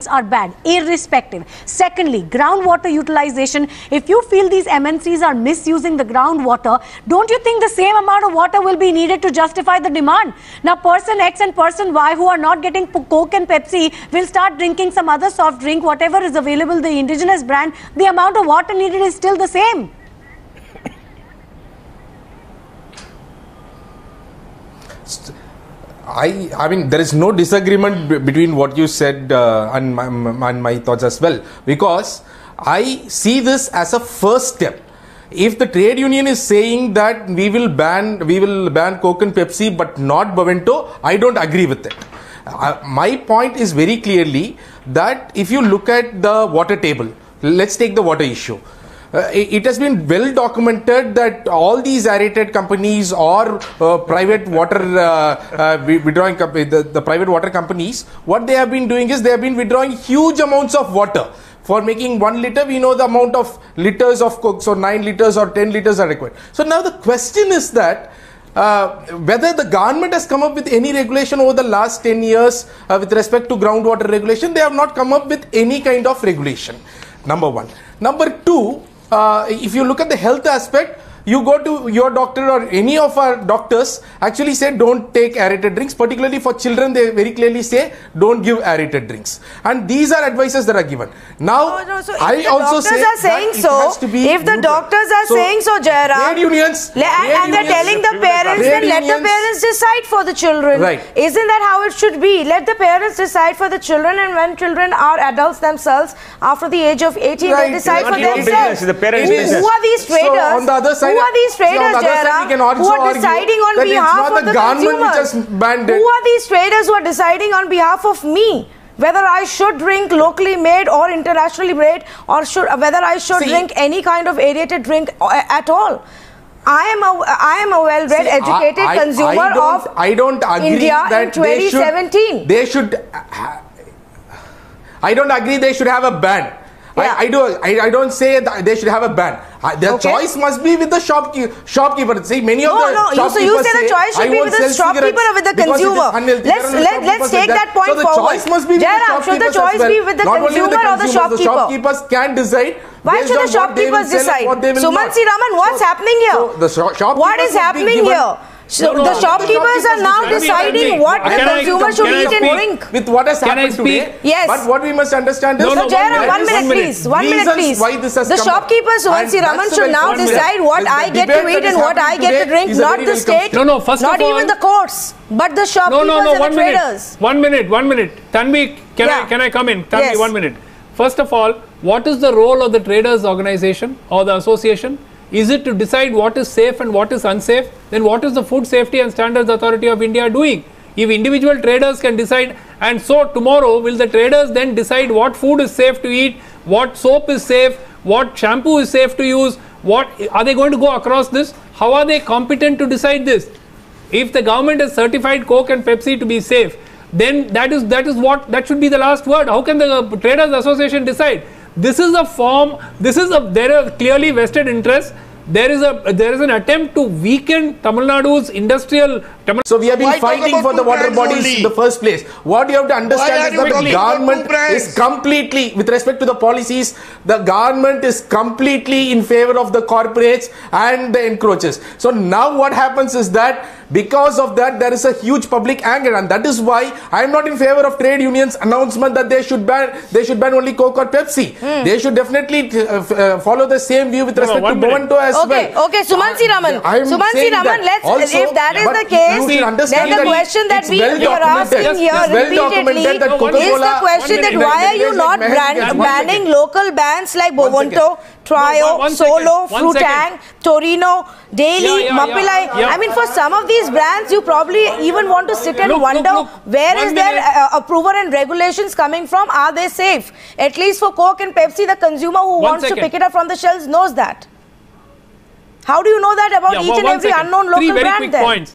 are bad, irrespective. Secondly, groundwater utilization. If you feel these MNCs are misusing the groundwater, don't you think the same amount of water will be needed to justify the demand? Now, person X and person Y who are not getting Coke and Pepsi will start drinking some other soft drink, whatever is available, the indigenous brand. The amount of water needed is still the same. I mean, there is no disagreement between what you said and my thoughts as well, because I see this as a first step. If the trade union is saying that we will ban Coke and Pepsi but not Bovento, I don't agree with it. My point is very clearly that if you look at the water table, let's take the water issue. It has been well documented that all these aerated companies or private water withdrawing the private water companies, what they have been doing is they have been withdrawing huge amounts of water. For making 1 liter, we know the amount of liters of Coke, so 9 liters or 10 liters are required. So now the question is that whether the government has come up with any regulation over the last 10 years with respect to groundwater regulation. They have not come up with any kind of regulation. Number one. Number two, if you look at the health aspect, you go to your doctor or any of our doctors actually say don't take aerated drinks, particularly for children. They very clearly say don't give aerated drinks, and these are advices that are given. Now I also say if the doctors are saying so, Jayaram, and they're telling the parents, then let the parents decide for the children. Right. Isn't that how it should be? Let the parents decide for the children, and when children are adults themselves, after the age of 18, they decide for themselves. Who are these traders? So on the other side, who are these traders, Jayaram, who are deciding on behalf of the consumers? Who are these traders who are deciding on behalf of me whether I should drink locally made or internationally made, or whether I should drink any kind of aerated drink at all? I am a well-read, educated consumer of India in 2017. I don't agree they should have a ban. Yeah. I don't say that they should have a ban. Their choice must be with the shopkeeper. See, many of the shopkeepers so you say the choice should be with the shopkeeper or with the consumer? Let's take that point forward. So the choice must be with the shopkeepers. Should the choice be with the consumer or the shopkeeper? The shopkeepers can decide. Why should the shopkeepers decide? Sumanth C Raman, what's happening here? What is happening here? So the shopkeepers are now deciding what the consumer should eat and drink. With what has happened today, yes. But what we must understand is... So Jayaram, 1 minute please. 1 minute please. The shopkeepers, Sumanth C Raman, should now decide what I get to eat and what I get to drink, not the state, not even the courts, but the shopkeepers and the traders. 1 minute. Tanvi, can I come in? Tanvi, 1 minute. First of all, what is the role of the traders organization or the association? Is it to decide what is safe and what is unsafe? Then what is the Food Safety and Standards Authority of India doing? If individual traders can decide, and so tomorrow will the traders then decide what food is safe to eat, what soap is safe, what shampoo is safe to use, what are they going to go across this? How are they competent to decide this? If the government has certified Coke and Pepsi to be safe, then that should be the last word. How can the Traders Association decide? This is a form, there are clearly vested interests. There is an attempt to weaken Tamil Nadu's industrial... So we have been fighting for the water bodies in the first place. What you have to understand is that the government is completely, with respect to the policies, the government is completely in favor of the corporates and the encroachers. So now what happens is that because of that there is a huge public anger, and that is why I am not in favor of trade unions' announcement that they should ban only Coke or Pepsi. They should definitely follow the same view with respect to Bovento as well. Okay, Sumanth C Raman. Sumanth C Raman, if that is the case, then the question that we are asking here repeatedly is the question that why are you not banning local brands like Bovento, Trio, Solo, Frutang, Torino, Daily, Mapilai. I mean, for some of these brands, you probably even want to sit and wonder where is their approval and regulations coming from? Are they safe? At least for Coke and Pepsi, the consumer who wants to pick it up from the shelves knows that. How do you know that about each and every unknown local brand then?